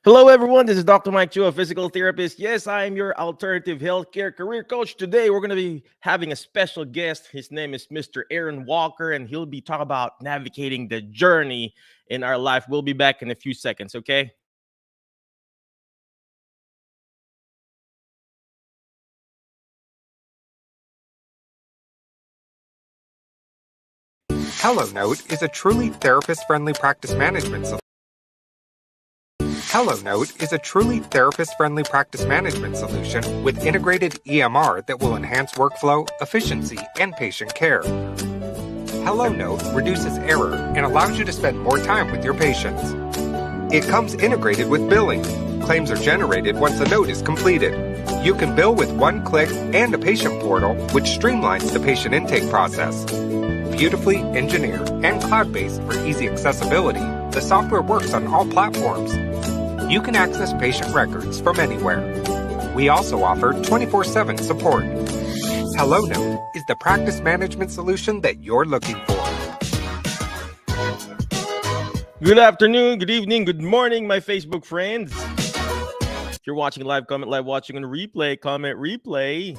Hello, everyone. This is Dr. Mike Chu, a physical therapist. Yes, I am your alternative healthcare career coach. Today, we're going to be having a special guest. His name is Mr. Aaron Walker, and he'll be talking about navigating the journey in our life. We'll be back in a few seconds, okay? HelloNote is a truly therapist-friendly practice management solution. HelloNote is a truly therapist-friendly practice management solution with integrated EMR that will enhance workflow, efficiency, and patient care. HelloNote reduces error and allows you to spend more time with your patients. It comes integrated with billing. Claims are generated once a note is completed. You can bill with one click and a patient portal, which streamlines the patient intake process. Beautifully engineered and cloud-based for easy accessibility, the software works on all platforms. You can access patient records from anywhere. We also offer 24/7 support. HelloNote is the practice management solution that you're looking for. Good afternoon, good evening, good morning, my Facebook friends. If you're watching live, comment live. Watching on replay, comment replay.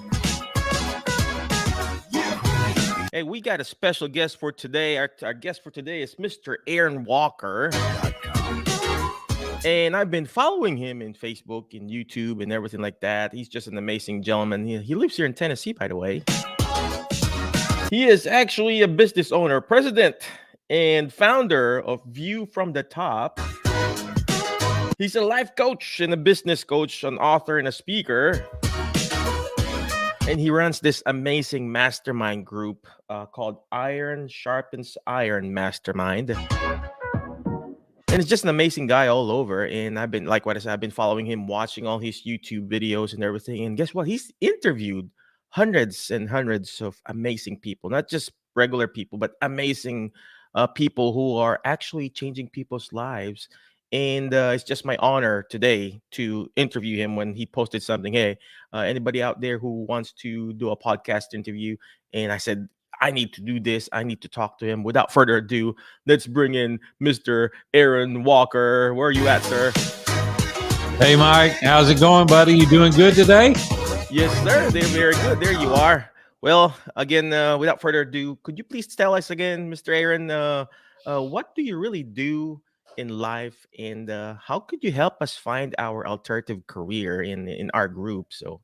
Hey, we got a special guest for today. Our guest for today is Mr. Aaron Walker. And I've been following him in Facebook and YouTube and everything like that. He's just an amazing gentleman. He lives here in Tennessee, by the way. He is actually a business owner, president, and founder of View from the Top. He's a life coach and a business coach, an author and a speaker. And he runs this amazing mastermind group called Iron Sharpens Iron Mastermind. And it's just an amazing guy all over. And I've been, like what I said, I've been following him, watching all his YouTube videos and everything. And guess what? He's interviewed hundreds and hundreds of amazing people, not just regular people, but amazing people who are actually changing people's lives. And it's just my honor today to interview him when he posted something. Hey, anybody out there who wants to do a podcast interview? And I said, I need to do this. I need to talk to him. Without further ado, let's bring in Mr. Aaron Walker. Where are you at, sir? Hey, Mike. How's it going, buddy? You doing good today? Yes, sir. They're very good. There you are. Well, again, without further ado, could you please tell us again, Mr. Aaron, what do you really do in life, and how could you help us find our alternative career in our group? So,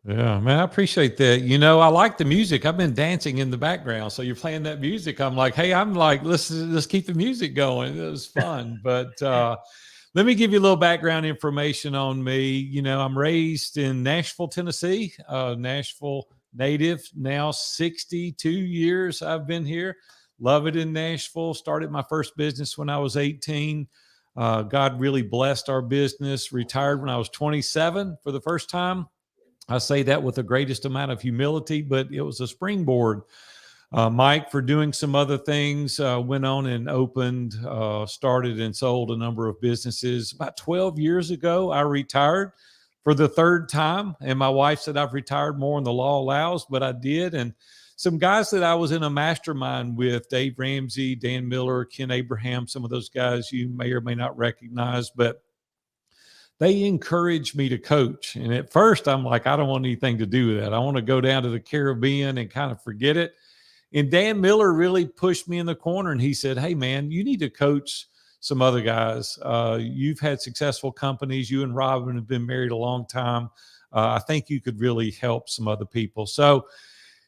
Yeah, man, I appreciate that. You know, I like the music. I've been dancing in the background. So you're playing that music. I'm like, hey, let's keep the music going. It was fun. But let me give you a little background information on me. You know, I'm raised in Nashville, Tennessee, Nashville native, now 62 years I've been here. Love it in Nashville. Started my first business when I was 18. God really blessed our business. Retired when I was 27 for the first time. I say that with the greatest amount of humility, but it was a springboard, Mike, for doing some other things. Went on and opened, started and sold a number of businesses. About 12 years ago, I retired for the third time. And my wife said I've retired more than the law allows, but I did. And some guys that I was in a mastermind with, Dave Ramsey, Dan Miller, Ken Abraham, some of those guys you may or may not recognize, but they encouraged me to coach. And at first I'm like, I don't want anything to do with that. I want to go down to the Caribbean and kind of forget it. And Dan Miller really pushed me in the corner and he said, hey man, you need to coach some other guys. You've had successful companies. You and Robin have been married a long time. I think you could really help some other people. So,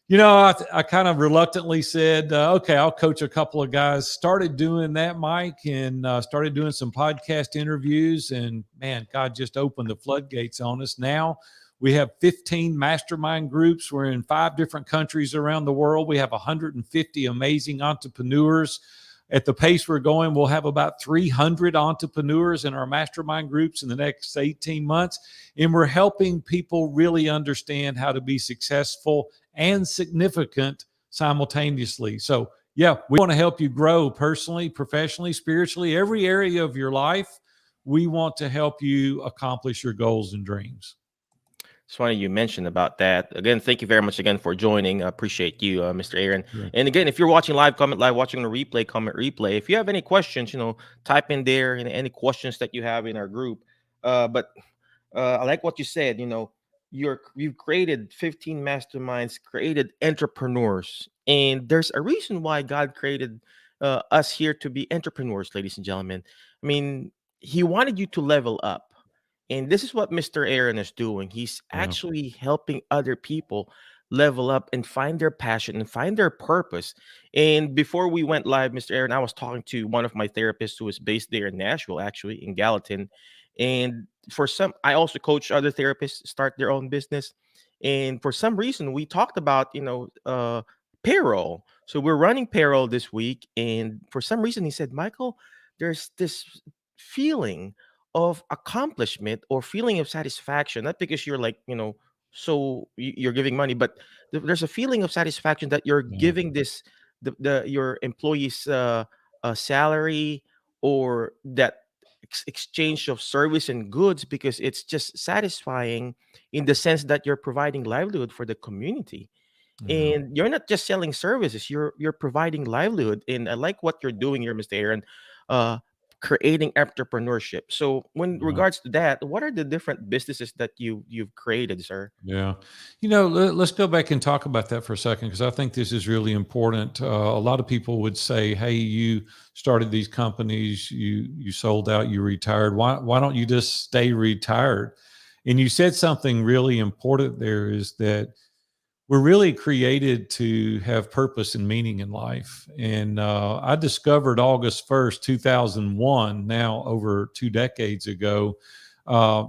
you know, I kind of reluctantly said, okay, I'll coach a couple of guys. Started doing that, Mike, and started doing some podcast interviews. And man, God just opened the floodgates on us. Now we have 15 mastermind groups. We're in 5 different countries around the world. We have 150 amazing entrepreneurs. At the pace we're going, we'll have about 300 entrepreneurs in our mastermind groups in the next 18 months. And we're helping people really understand how to be successful and significant simultaneously. So, yeah, we want to help you grow personally, professionally, spiritually, every area of your life. We want to help you accomplish your goals and dreams. it's funny you mentioned about that. Again, thank you very much again for joining. I appreciate you, Mr. Aaron. Yeah. And again, if you're watching live, comment live. Watching the replay, comment replay. If you have any questions, type in there. And any questions that you have in our group, But I like what you said. You've created 15 masterminds, created entrepreneurs, and there's a reason why God created us here to be entrepreneurs, ladies and gentlemen. I mean, He wanted you to level up, and this is what Mr. Aaron is doing. He's Yeah. actually helping other people level up and find their passion and find their purpose. And before we went live, Mr. Aaron, I was talking to one of my therapists who is based there in Nashville, actually in Gallatin, and for some, I also coach other therapists start their own business. And for some reason, we talked about payroll. So we're running payroll this week, and for some reason, he said, Michael, there's this feeling of accomplishment or feeling of satisfaction, not because you're like, you're giving money, but there's a feeling of satisfaction that you're Yeah. giving this the your employees salary, or that exchange of service and goods, because it's just satisfying in the sense that you're providing livelihood for the community, Yeah. and you're not just selling services, you're providing livelihood. And I like what you're doing here, Mr. Aaron, uh creating entrepreneurship. So when Yeah. regards to that, what are the different businesses that you've created, sir? Yeah. Let's go back and talk about that for a second, because I think this is really important. A lot of people would say, hey, you started these companies, you sold out, you retired. Why don't you just stay retired? And you said something really important there, is that we're really created to have purpose and meaning in life. And I discovered August 1st, 2001, now over 2 decades ago, uh,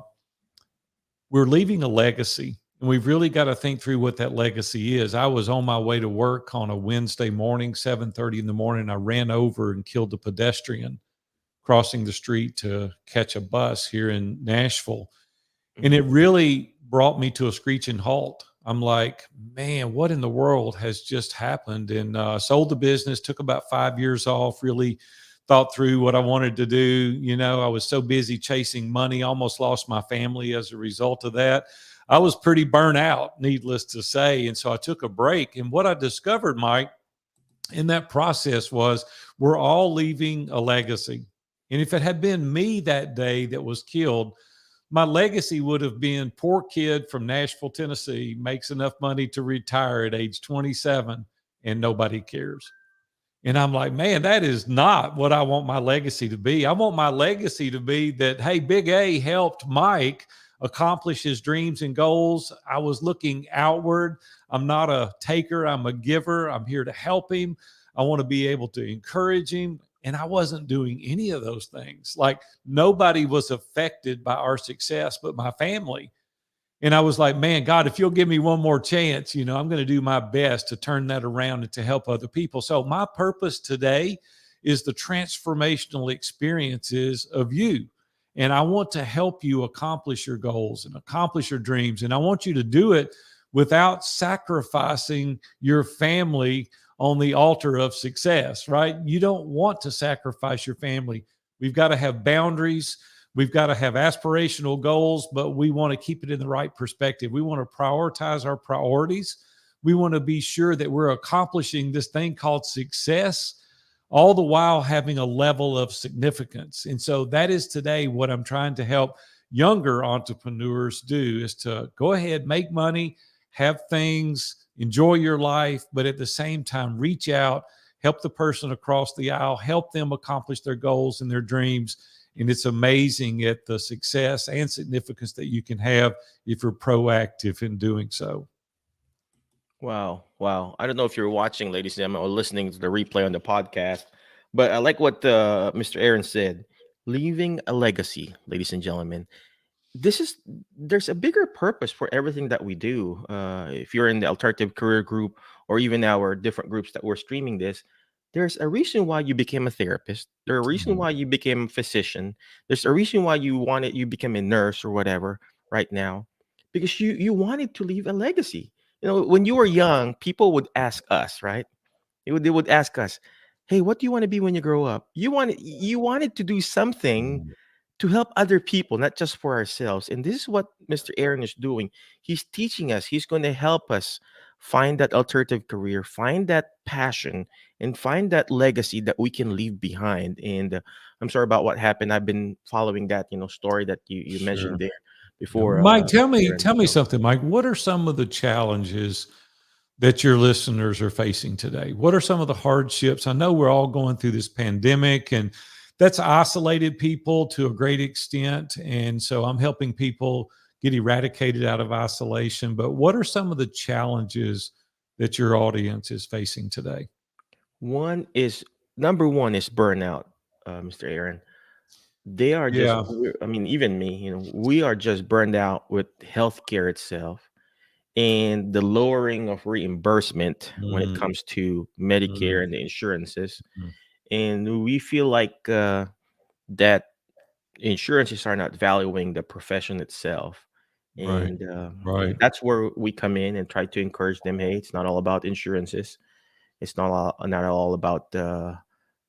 we're leaving a legacy, and we've really got to think through what that legacy is. I was on my way to work on a Wednesday morning, 7:30 in the morning. I ran over and killed a pedestrian crossing the street to catch a bus here in Nashville. And Mhm. it really brought me to a screeching halt. I'm like, man, what in the world has just happened? And sold the business, took about 5 years off, really thought through what I wanted to do. I was so busy chasing money, almost lost my family as a result of that. I was pretty burnt out, needless to say. And so I took a break. And what I discovered, Mike, in that process was, we're all leaving a legacy. And if it had been me that day that was killed, my legacy would have been poor kid from Nashville, Tennessee, makes enough money to retire at age 27, and nobody cares. And I'm like, man, that is not what I want my legacy to be. I want my legacy to be that, hey, Big A helped Mike accomplish his dreams and goals. I was looking outward. I'm not a taker, I'm a giver. I'm here to help him. I want to be able to encourage him. And I wasn't doing any of those things. Like, nobody was affected by our success but my family. And I was like, man, God, if you'll give me one more chance, I'm going to do my best to turn that around and to help other people. So my purpose today is the transformational experiences of you. And I want to help you accomplish your goals and accomplish your dreams. And I want you to do it without sacrificing your family on the altar of success, right? You don't want to sacrifice your family. We've got to have boundaries. We've got to have aspirational goals, but we want to keep it in the right perspective. We want to prioritize our priorities. We want to be sure that we're accomplishing this thing called success, all the while having a level of significance. And so that is today what I'm trying to help younger entrepreneurs do, is to go ahead, make money, have things, enjoy your life, but at the same time, reach out, help the person across the aisle, help them accomplish their goals and their dreams. And it's amazing at the success and significance that you can have if you're proactive in doing so. Wow, wow. I don't know if you're watching, ladies and gentlemen, or listening to the replay on the podcast, but I like what Mr. Aaron said. Leaving a legacy, ladies and gentlemen. There's a bigger purpose for everything that we do. If you're in the alternative career group, or even our different groups that we're streaming this, there's a reason why you became a therapist. There's a reason why you became a physician. There's a reason why you became a nurse or whatever right now, because you wanted to leave a legacy. When you were young, people would ask us, right? They would ask us, "Hey, what do you want to be when you grow up?" You wanted to do something to help other people, not just for ourselves. And this is what Mr. Aaron is doing. He's teaching us. He's going to help us find that alternative career, find that passion, and find that legacy that we can leave behind. And I'm sorry about what happened. I've been following that, story that you mentioned Sure. there Yeah. before. Mike, tell me, Aaron. tell me So something, Mike. What are some of the challenges that your listeners are facing today? What are some of the hardships? I know we're all going through this pandemic, and that's isolated people to a great extent. And so I'm helping people get eradicated out of isolation. But what are some of the challenges that your audience is facing today? one is number one is burnout, Mr. Aaron. They are just, Yeah. I mean, even me, we are just burned out with healthcare itself and the lowering of reimbursement when it Mm, comes to Medicare mm, and the insurances. mm. And we feel like that insurances are not valuing the profession itself. Right. And Right. that's where we come in and try to encourage them. Hey, it's not all about insurances. It's not all about uh,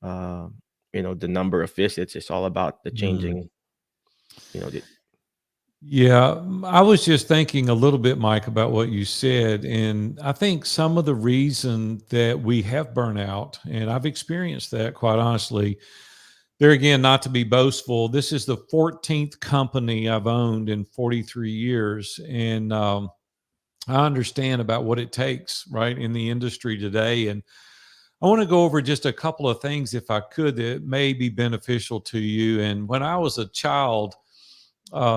the number of visits. It's all about the Mm. changing. You know, the, Yeah, I was just thinking a little bit, Mike, about what you said. And I think some of the reason that we have burnout, and I've experienced that quite honestly, there again, not to be boastful, this is the 14th company I've owned in 43 years. And I understand about what it takes, right, in the industry today. And I want to go over just a couple of things, if I could, that may be beneficial to you. And when I was a child,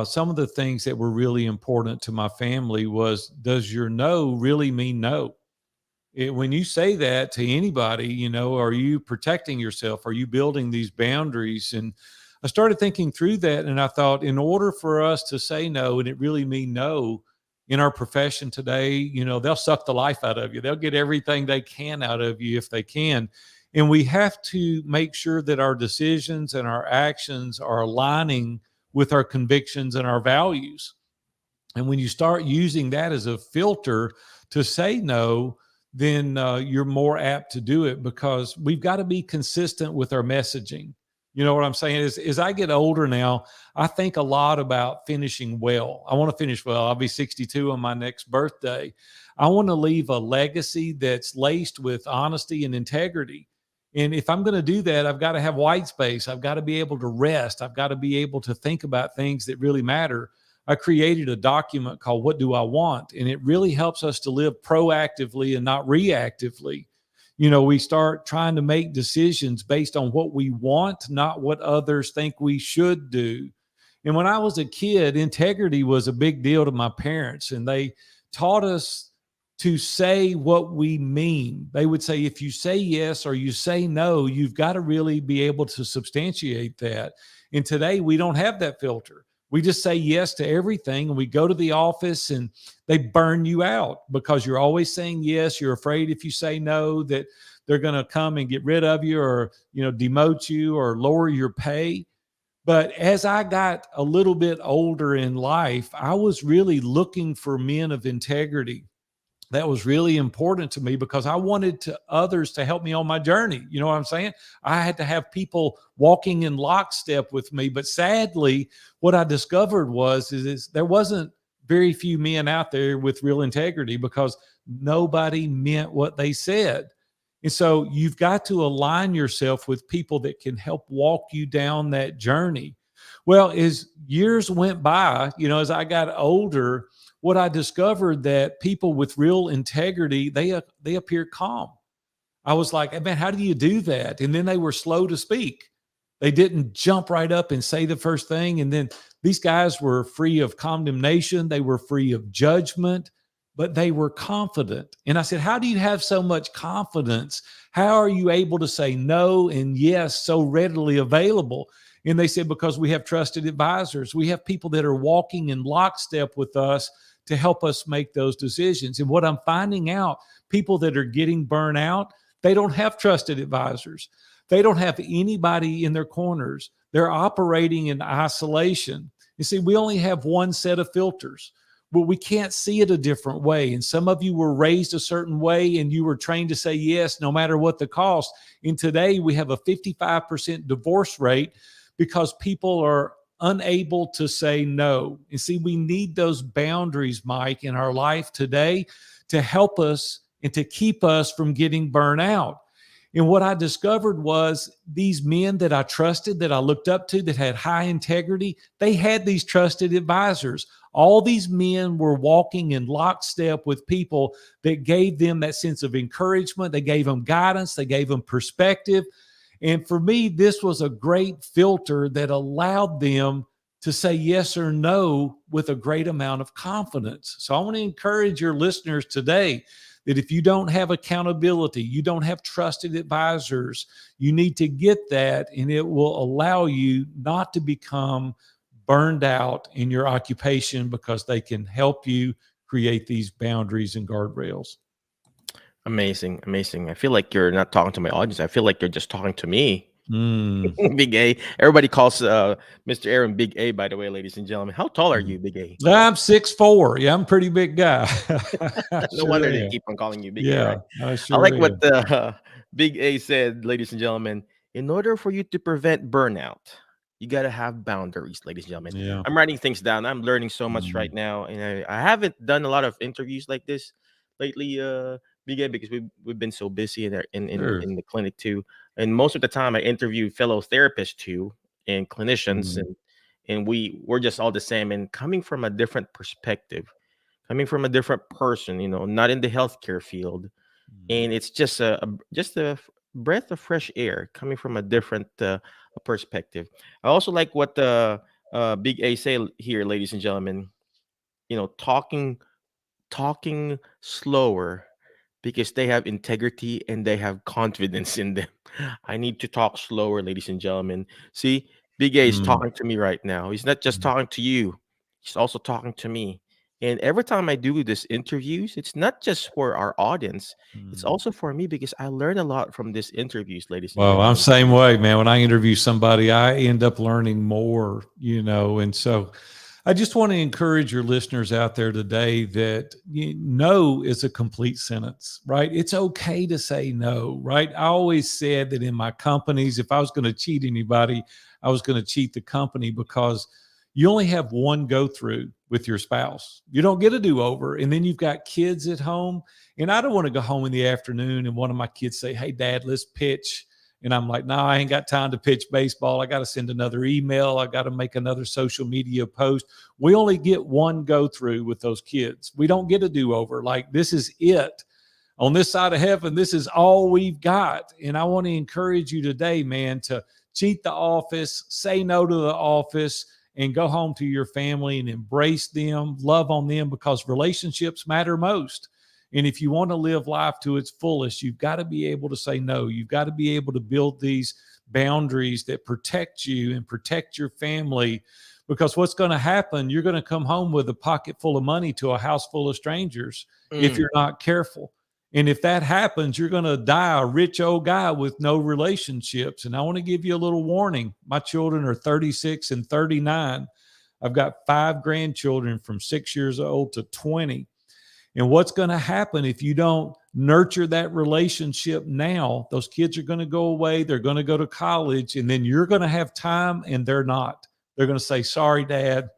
some of the things that were really important to my family was, does your no really mean no? When you say that to anybody, are you protecting yourself? Are you building these boundaries? And I started thinking through that, and I thought, in order for us to say no and it really mean no in our profession today, they'll suck the life out of you. They'll get everything they can out of you if they can. And we have to make sure that our decisions and our actions are aligning with our convictions and our values. And when you start using that as a filter to say no, then you're more apt to do it, because we've got to be consistent with our messaging. You know what I'm saying? As I get older now, I think a lot about finishing well. I want to finish well. I'll be 62 on my next birthday. I want to leave a legacy that's laced with honesty and integrity. And if I'm going to do that, I've got to have white space. I've got to be able to rest. I've got to be able to think about things that really matter. I created a document called What Do I Want? And it really helps us to live proactively and not reactively. We start trying to make decisions based on what we want, not what others think we should do. And when I was a kid, integrity was a big deal to my parents, and they taught us to say what we mean. They would say, if you say yes or you say no, you've got to really be able to substantiate that. And today we don't have that filter. We just say yes to everything, and we go to the office and they burn you out because you're always saying yes. You're afraid if you say no that they're going to come and get rid of you, or demote you or lower your pay. But as I got a little bit older in life, I was really looking for men of integrity. That was really important to me because I wanted others to help me on my journey. You know what I'm saying? I had to have people walking in lockstep with me. But sadly, what I discovered is there wasn't very few men out there with real integrity, because nobody meant what they said. And so you've got to align yourself with people that can help walk you down that journey. Well, as years went by, as I got older, what I discovered that people with real integrity, they appear calm. I was like, hey, man, how do you do that? And then they were slow to speak. They didn't jump right up and say the first thing. And then these guys were free of condemnation. They were free of judgment, but they were confident. And I said, how do you have so much confidence? How are you able to say no and yes so readily available? And they said, because we have trusted advisors. We have people that are walking in lockstep with us to help us make those decisions. And what I'm finding out, people that are getting burnt out, they don't have trusted advisors. They don't have anybody in their corners. They're operating in isolation. You see, we only have one set of filters, but we can't see it a different way. And some of you were raised a certain way and you were trained to say yes, no matter what the cost. And today we have a 55% divorce rate because people are unable to say no. And see, we need those boundaries, Mike, in our life today to help us and to keep us from getting burnt out. And what I discovered was these men that I trusted, that I looked up to, that had high integrity, they had these trusted advisors. All these men were walking in lockstep with people that gave them that sense of encouragement. They gave them guidance. They gave them perspective. And for me, this was a great filter that allowed them to say yes or no with a great amount of confidence. So I want to encourage your listeners today that if you don't have accountability, you don't have trusted advisors, you need to get that, and it will allow you not to become burned out in your occupation, because they can help you create these boundaries and guardrails. Amazing. I feel like you're not talking to my audience. I feel like you're just talking to me. Big A. Everybody calls Mr. Aaron Big A, by the way, ladies and gentlemen. How tall are you, Big A? I'm 6'4". Yeah, I'm a pretty big guy. No wonder they keep on calling you Big A, right? I like what Big A said, ladies and gentlemen. In order for you to prevent burnout, you got to have boundaries, ladies and gentlemen. Yeah. I'm writing things down. I'm learning so much right now. And I haven't done a lot of interviews like this lately, Big A, because we've been so busy in the clinic too. And most of the time I interview fellow therapists too and clinicians, and we're just all the same, and coming from a different perspective, coming from a different person, not in the healthcare field. And it's just a breath of fresh air coming from a different perspective. I also like what the Big A say here, ladies and gentlemen, talking slower, because they have integrity and they have confidence in them. I need to talk slower, ladies and gentlemen. See, Big A is talking to me right now. He's not just talking to you, he's also talking to me. And every time I do these interviews, it's not just for our audience, it's also for me, because I learn a lot from these interviews, ladies and Well, gentlemen. I'm the same way, man. When I interview somebody, I end up learning more, and so I just want to encourage your listeners out there today that no is a complete sentence, right? It's okay to say no, right? I always said that in my companies, if I was going to cheat anybody, I was going to cheat the company, because you only have one go through with your spouse. You don't get a do-over. And then you've got kids at home. And I don't want to go home in the afternoon and one of my kids say, "Hey, Dad, let's pitch." And I'm like, "No, I ain't got time to pitch baseball. I got to send another email. I got to make another social media post." We only get one go through with those kids. We don't get a do-over. Like, this is it. On this side of heaven, this is all we've got. And I want to encourage you today, man, to cheat the office, say no to the office, and go home to your family and embrace them, love on them, because relationships matter most. And if you want to live life to its fullest, you've got to be able to say no. You've got to be able to build these boundaries that protect you and protect your family, because what's going to happen, you're going to come home with a pocket full of money to a house full of strangers if you're not careful. And if that happens, you're going to die a rich old guy with no relationships. And I want to give you a little warning. My children are 36 and 39. I've got 5 grandchildren from 6 years old to 20. And what's going to happen if you don't nurture that relationship now? Those kids are going to go away. They're going to go to college. And then you're going to have time and they're not. They're going to say, "Sorry, Dad.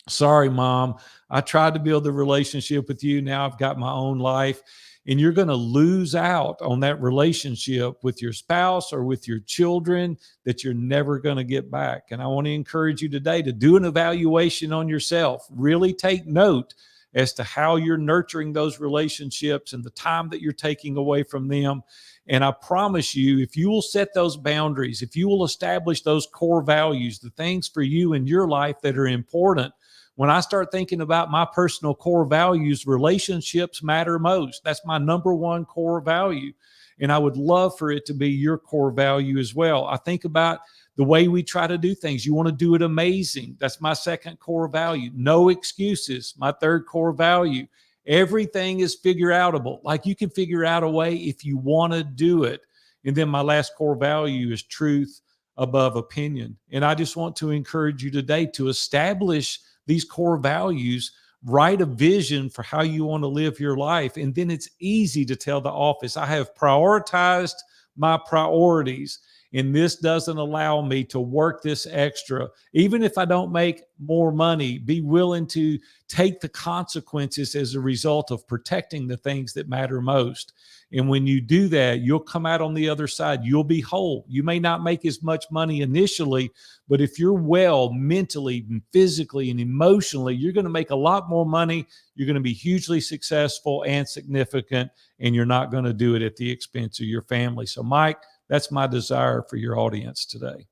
Sorry, Mom. I tried to build a relationship with you. Now I've got my own life." And you're going to lose out on that relationship with your spouse or with your children that you're never going to get back. And I want to encourage you today to do an evaluation on yourself. Really take note as to how you're nurturing those relationships and the time that you're taking away from them. And I promise you, if you will set those boundaries, if you will establish those core values, the things for you in your life that are important, when I start thinking about my personal core values, relationships matter most. That's my number one core value. And I would love for it to be your core value as well. I think about the way we try to do things. You want to do it amazing. That's my second core value. No excuses, my third core value. Everything is figure outable. Like, you can figure out a way if you want to do it. And then my last core value is truth above opinion. And I just want to encourage you today to establish these core values, write a vision for how you want to live your life. And then it's easy to tell the office, I have prioritized my priorities. and this doesn't allow me to work this extra. Even if I don't make more money, be willing to take the consequences as a result of protecting the things that matter most. And when you do that, you'll come out on the other side. You'll be whole. You may not make as much money initially, but if you're well mentally and physically and emotionally, you're going to make a lot more money. You're going to be hugely successful and significant, and you're not going to do it at the expense of your family. So, Mike, that's my desire for your audience today.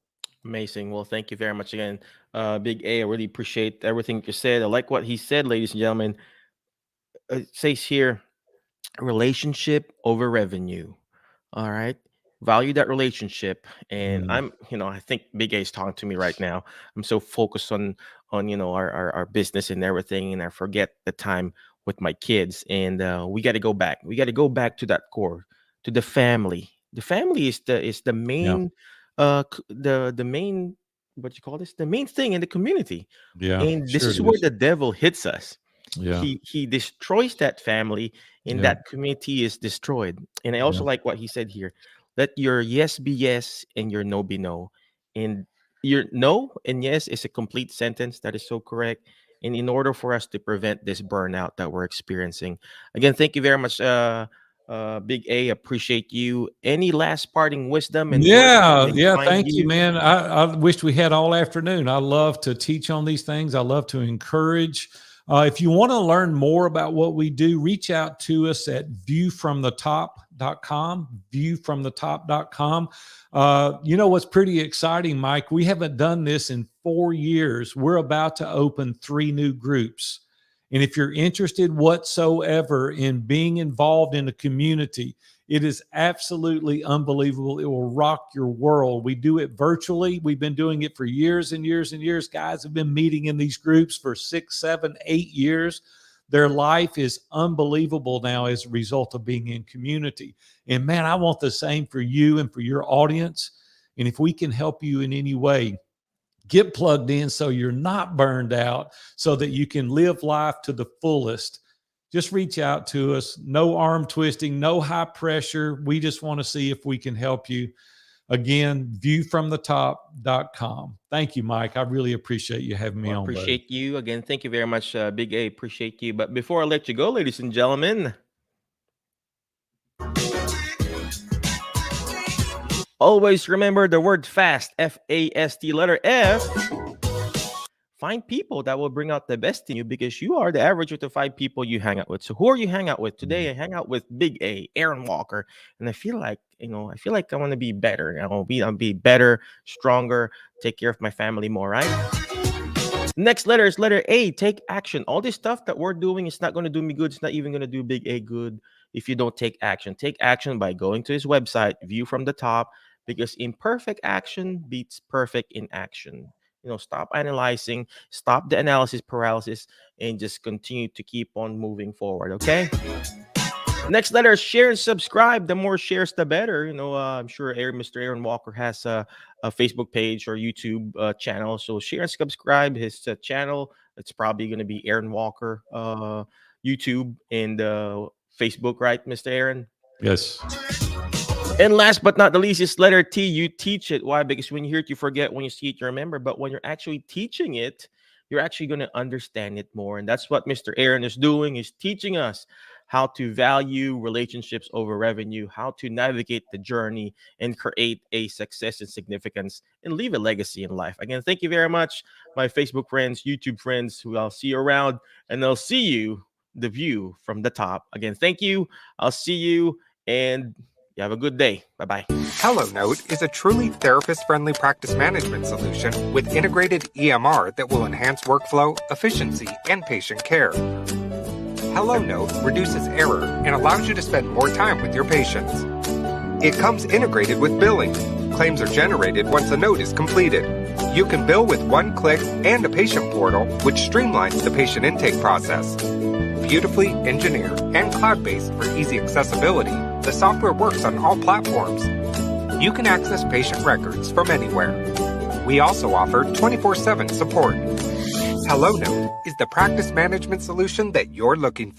Amazing. Well, thank you very much again, Big A. I really appreciate everything you said. I like what he said, ladies and gentlemen. It says here, relationship over revenue. All right. Value that relationship. And I think Big A is talking to me right now. I'm so focused on our business and everything, and I forget the time with my kids. And we got to go back. We got to go back to that core, to the family. The family is the main the main, what you call this? The main thing in the community. Yeah. And this Sure is it where is. the devil hits us. Yeah. He destroys that family, and Yeah. that community is destroyed. And I also Yeah. like what he said here: let your yes be yes and your no be no. And your no and yes is a complete sentence. That is so correct. And in order for us to prevent this burnout that we're experiencing, again, thank you very much, Big A. Appreciate you. Any last parting wisdom and where can Yeah, they yeah. find Thank you, you? man. I wished we had all afternoon. I love to teach on these things. I love to encourage. If you want to learn more about what we do, reach out to us at viewfromthetop.com, viewfromthetop.com. You know what's pretty exciting, Mike? We haven't done this in 4 years. We're about to open 3 new groups. And if you're interested whatsoever in being involved in a community, it is absolutely unbelievable. It will rock your world. We do it virtually. We've been doing it for years and years and years. Guys have been meeting in these groups for 6, 7, 8 years. Their life is unbelievable now as a result of being in community. And man, I want the same for you and for your audience. And if we can help you in any way, get plugged in so you're not burned out, so that you can live life to the fullest. Just reach out to us. No arm twisting, no high pressure. We just want to see if we can help you. Again, viewfromthetop.com. Thank you, Mike. I really appreciate you having me Well, on. appreciate you again. Thank you very much, Big A. Appreciate you. But before I let you go, ladies and gentlemen, always remember the word fast, F-A-S-T, letter F. Find people that will bring out the best in you, because you are the average of the 5 people you hang out with. So who are you hang out with? Today, I hang out with Big A, Aaron Walker. And I feel like I want to be better. I'll be better, stronger, take care of my family more, right? Next letter is letter A. Take action. All this stuff that we're doing is not going to do me good. It's not even going to do Big A good if you don't take action. Take action by going to his website, View from the Top, because imperfect action beats perfect in action. Stop analyzing, stop the analysis paralysis, and just continue to keep on moving forward, okay? Next letter is share and subscribe. The more shares, the better. I'm sure Mr. Aaron Walker has a Facebook page or YouTube channel. So share and subscribe his channel. It's probably going to be Aaron Walker, YouTube and Facebook, right, Mr. Aaron? Yes. And last but not the least is letter T. You teach it. Why? Because when you hear it, you forget. When you see it, you remember. But when you're actually teaching it, you're actually going to understand it more. And that's what Mr. Aaron is doing, is teaching us how to value relationships over revenue, how to navigate the journey and create a success and significance and leave a legacy in life. Again, thank you very much, my Facebook friends, YouTube friends, who I'll see you around, and I'll see you, the view from the top. Again, thank you. I'll see you, and you have a good day. Bye-bye. HelloNote is a truly therapist-friendly practice management solution with integrated EMR that will enhance workflow, efficiency, and patient care. HelloNote reduces error and allows you to spend more time with your patients. It comes integrated with billing. Claims are generated once a note is completed. You can bill with one click and a patient portal, which streamlines the patient intake process. Beautifully engineered and cloud-based for easy accessibility, the software works on all platforms. You can access patient records from anywhere. We also offer 24/7 support. HelloNote is the practice management solution that you're looking for.